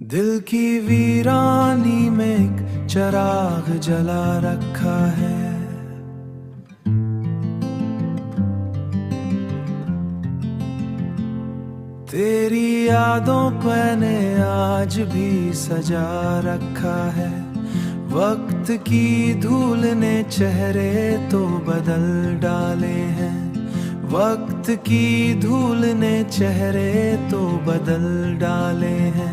दिल की वीरानी में एक चराग जला रखा है। तेरी यादों पर ने आज भी सजा रखा है। वक्त की धूल ने चेहरे तो बदल डाले हैं। वक्त की धूल ने चेहरे तो बदल डाले हैं।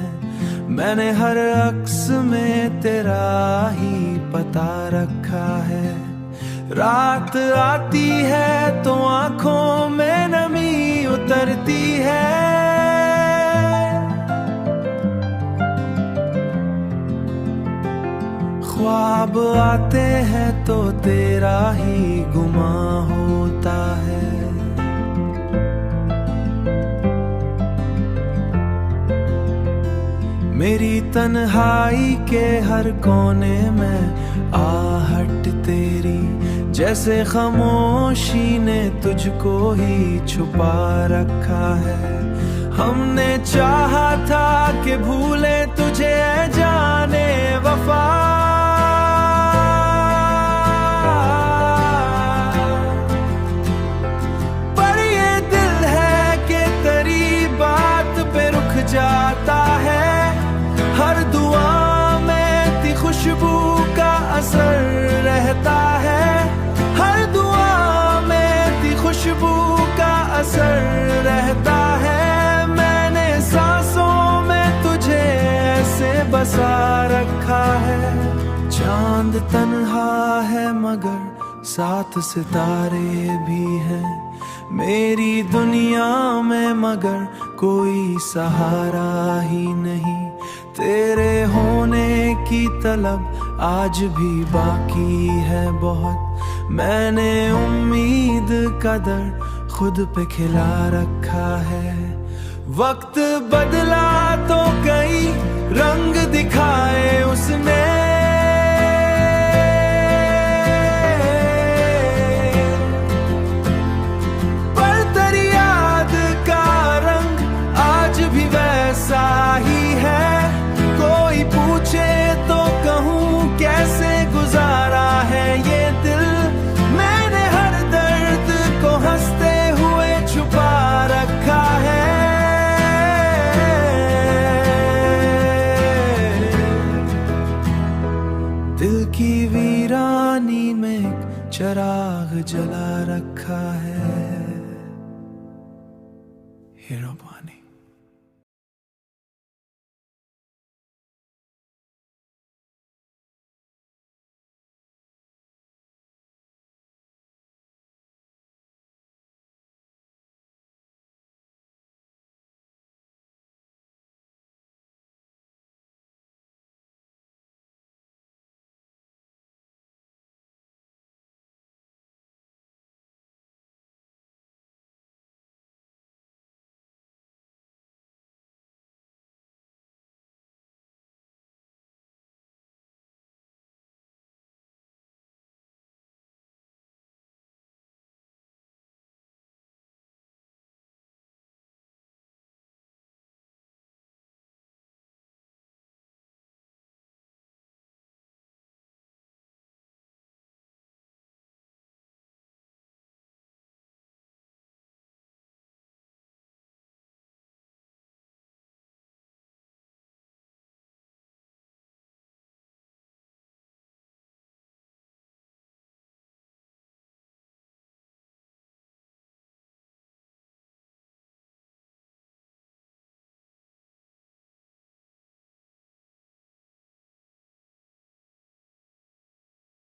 मैंने हर अक्स में तेरा ही पता रखा है। रात आती है तो आंखों में नमी उतरती है। ख्वाब आते हैं तो तेरा ही गुमा होता है। मेरी तन्हाई के हर कोने में आहट तेरी, जैसे खामोशी ने तुझको ही छुपा रखा है। हमने चाहा था कि भूले तुझे जाने वफा, पर ये दिल है कि तेरी बात पे रुक जाता है। हर दुआ में ती खुशबू का असर रहता है। हर दुआ में ती खुशबू का असर रहता है। मैंने सांसों में तुझे ऐसे बसा रखा है। चांद तन्हा है मगर साथ सितारे भी हैं। मेरी दुनिया में मगर कोई सहारा ही नहीं। तेरे होने की तलब आज भी बाकी है बहुत। मैंने उम्मीद का दर खुद पे खिला रखा है। वक्त बदला तो कई रंग दिखाए उसने, पर तेरी याद का रंग आज भी वैसा ही है। कोई पूछे तो कहूँ कैसे गुजारा है ये दिल। मैंने हर दर्द को हंसते हुए छुपा रखा है। दिल की वीरानी में एक चराग जला रखा